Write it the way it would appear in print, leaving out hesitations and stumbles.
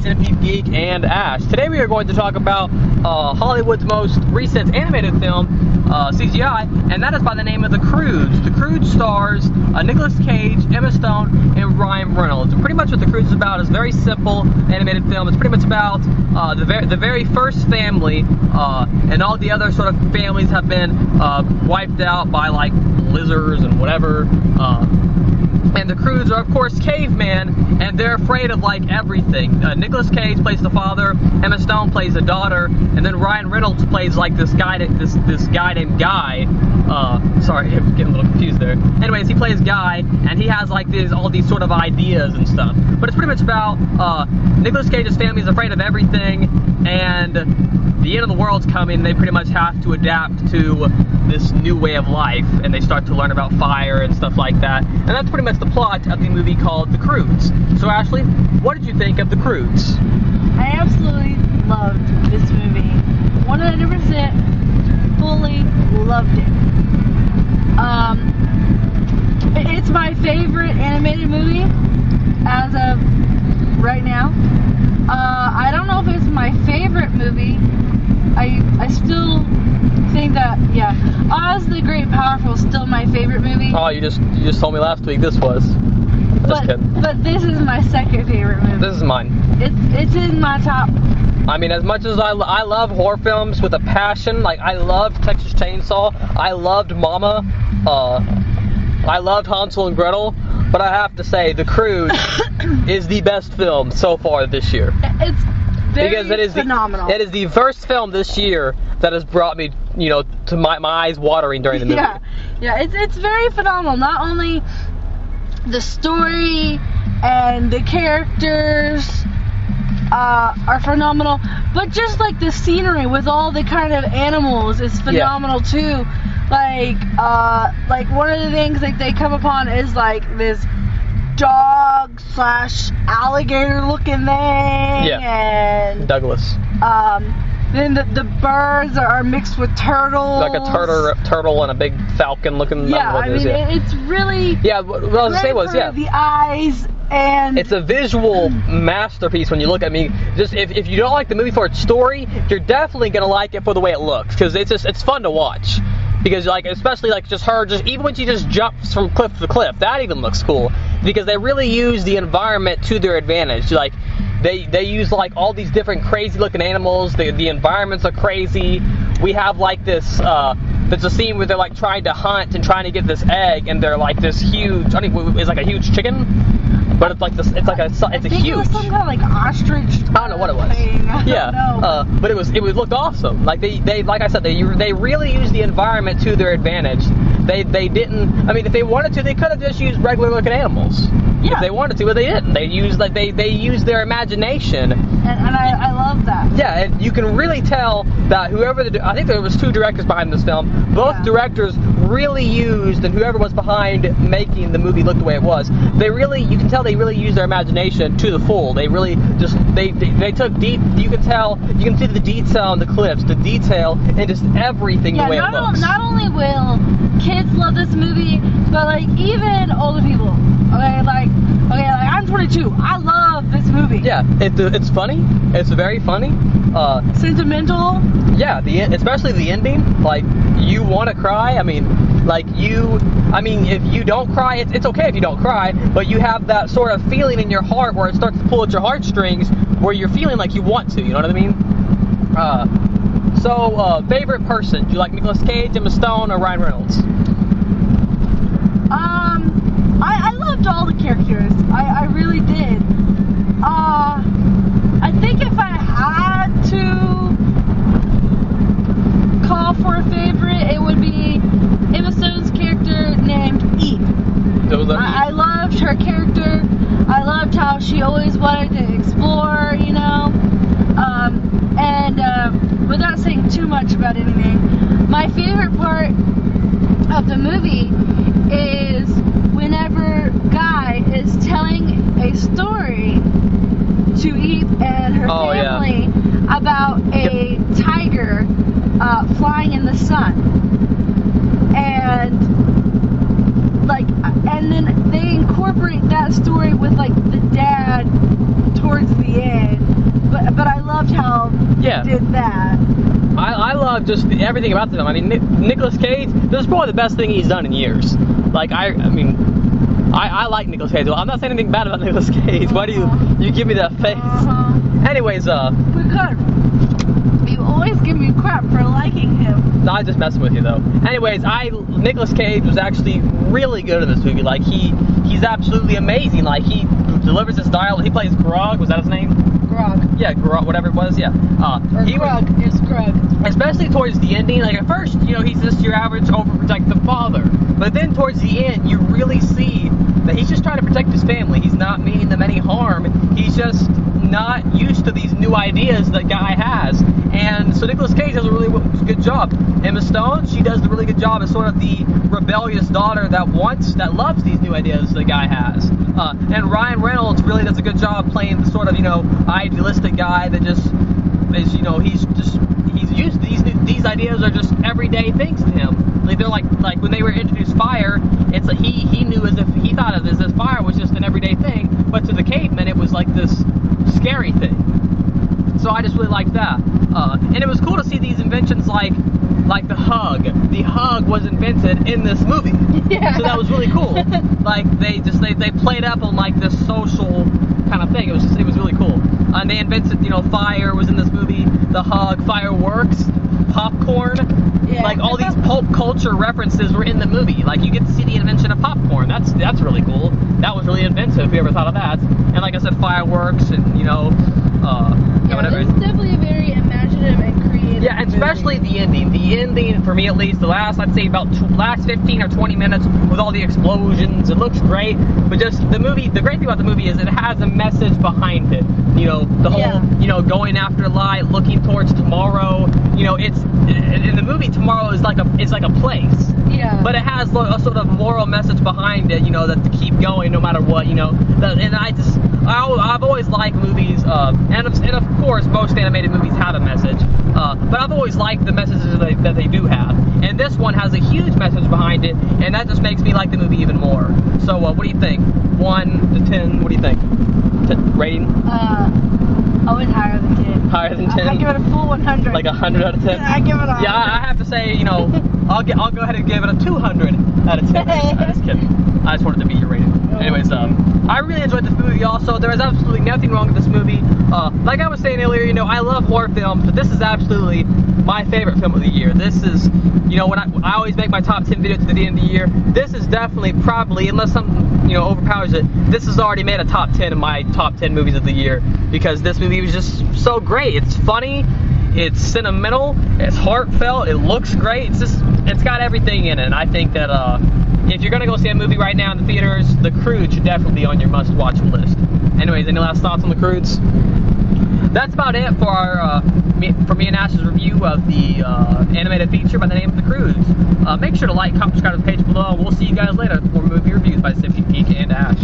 Centipede Geek and Ash. Today we are going to talk about Hollywood's most recent animated film, CGI, and that is by the name of The Croods. The Croods stars Nicolas Cage, Emma Stone, and Ryan Reynolds. And pretty much what The Croods is about is a very simple animated film. It's pretty much about the very first family, and all the other sort of families have been wiped out by like lizards and whatever. And the Croods are, of course, cavemen, and they're afraid of, like, everything. Nicolas Cage plays the father, Emma Stone plays the daughter, and then Ryan Reynolds plays, like, this guy named Guy. Sorry, I'm getting a little confused there. Anyways, he plays Guy, and he has, like, all these sort of ideas and stuff. But it's pretty much about Nicolas Cage's family is afraid of everything, and the end of the world's coming. They pretty much have to adapt to this new way of life, and they start to learn about fire and stuff like that. And that's pretty much the plot of the movie called The Croods. So Ashley, what did you think of The Croods? I absolutely loved this movie. 100% fully loved it. It's my favorite animated movie as of right now. I don't know if it's my favorite movie. I still think that, yeah, Oz the Great and Powerful is still my favorite movie. Oh, you just told me last week this was. But this is my second favorite movie. This is mine. It's in my top. I mean, as much as I love horror films with a passion, like I loved Texas Chainsaw, I loved Mama, I loved Hansel and Gretel, but I have to say The Croods is the best film so far this year. It's very because it is phenomenal. It is the first film this year that has brought me, to my eyes watering during the movie. Yeah, it's very phenomenal. Not only the story and the characters are phenomenal, but just like the scenery with all the kind of animals is phenomenal too. Like one of the things that they come upon is like this dog / alligator looking thing. Yeah. And Douglas. Then the birds are mixed with turtles. Like a turtle and a big falcon looking. Yeah, I mean, it's really. Yeah, what I was gonna say was, the eyes and. It's a visual masterpiece when you look at me. Just if you don't like the movie for its story, you're definitely gonna like it for the way it looks, because it's fun to watch. Because especially even when she just jumps from cliff to cliff, that even looks cool. Because they really use the environment to their advantage. Like they use like all these different crazy looking animals. The environments are crazy. We have like this. There's a scene where they're like trying to hunt and trying to get this egg, and they're like this huge. I think it's like a huge chicken, but it's like this. It's like it's a huge. It was some kind of like ostrich. I don't know what it was. Yeah. But it looked awesome. Like they like I said, they really used the environment to their advantage. They didn't. I mean, if they wanted to, they could have just used regular looking animals. Yeah. If they wanted to, but they didn't. They used they used their imagination. And I love that. Yeah, and you can really tell that I think there was 2 directors behind this film. Both directors really used, and whoever was behind making the movie look the way it was, you can tell they really used their imagination to the full. They really just, they took deep, you can see the detail in the clips, the detail in just everything the way it looks. Not only will kids love this movie, but like even older people. Okay, like I'm 22. I love this movie. Yeah, it's funny. It's very funny. Sentimental. Yeah, especially the ending. Like, you want to cry. I mean, if you don't cry, it's okay if you don't cry, but you have that sort of feeling in your heart where it starts to pull at your heartstrings, where you're feeling like you want to. You know what I mean? Favorite person? Do you like Nicolas Cage, Emma Stone, or Ryan Reynolds? I loved all the characters. I really did. I think if I had to call for a favorite, it would be Emma Stone's character named Eve. I loved her character. I loved how she always wanted to explore, and without saying too much about anything, my favorite part of the movie is whenever Guy is telling a story to Eve and her family about a tiger flying in the sun, and then they incorporate that story with like the dad towards the end, Yeah. did that. I love just everything about the film. I mean, Nicolas Cage, this is probably the best thing he's done in years. Like, I like Nicolas Cage. Well, I'm not saying anything bad about Nicolas Cage. Why do you give me that face? Anyways, Because you always give me crap for liking him. No, I'm just messing with you though. Anyways, Nicolas Cage was actually really good in this movie. Like he's absolutely amazing. Like he delivers his dialogue. He plays Grog. Was that his name? Grog. Yeah, Grog, whatever it was. Yeah. Grog. It's Grog. Especially towards the ending. Like at first, he's just your average overprotective father. But then towards the end, you really see that he's just trying to protect his family. He's not meaning them any harm. He's just not used to these new ideas that guy has. And so Nicolas Cage does a really good job. Emma Stone, she does a really good job as sort of the rebellious daughter that loves these new ideas the guy has. And Ryan Reynolds really does a good job playing the sort of, idealistic guy that just is, he's used to these ideas are just everyday things to him. Like they're like when they were introduced fire, it's like he knew as if he thought of it as if fire was just an everyday thing, but to the caveman it was like this scary thing. So I just really liked that. And it was cool to see these inventions like the hug. The hug was invented in this movie. Yeah. So that was really cool. Like they played up on like this social kind of thing. It was really cool. And they invented, fire was in this movie. The hug, fireworks, popcorn. Yeah. Like all these pulp culture references were in the movie. Like you get to see the invention of popcorn. That's really cool. That was really inventive. If you ever thought of that. And like I said, fireworks and whatever. It's definitely a very imaginative and creative. Yeah, and especially the ending. The ending, for me at least, the last 15 or 20 minutes with all the explosions, it looks great. But just the movie, the great thing about the movie is it has a message behind it. The whole, going after light, looking towards tomorrow. It's in the movie, tomorrow is like a place. Yeah. But it has a sort of moral message behind it, that to keep going no matter what, And I've always liked movies, and of course most animated movies have a message, but I've always liked the messages that they do have. And this one has a huge message behind it, and that just makes me like the movie even more. So what do you think? 1 to 10, what do you think? Rating? Always higher than 10. Higher than 10? I give it a full 100. Like 100 out of 10? I give it a 100. Yeah, I have to say, I'll go ahead and give it a 200 out of 10. I'm just kidding. I just wanted to beat your rating. Anyways, I really enjoyed this movie also. There is absolutely nothing wrong with this movie. Like I was saying earlier, I love horror films, but this is absolutely my favorite film of the year. This is, when I always make my top 10 videos at the end of the year, this is definitely probably, unless something, overpowers it, this has already made a top 10 in my top 10 movies of the year, because this movie was just so great. It's funny, it's sentimental, it's heartfelt, it looks great, it's got everything in it. And I think that, if you're going to go see a movie right now in the theaters, The Croods should definitely be on your must-watch list. Anyways, any last thoughts on The Croods? That's about it for me and Ash's review of the animated feature by the name of The Croods. Make sure to like, comment, subscribe to the page below, and we'll see you guys later for movie reviews by Simpy Peak and Ash.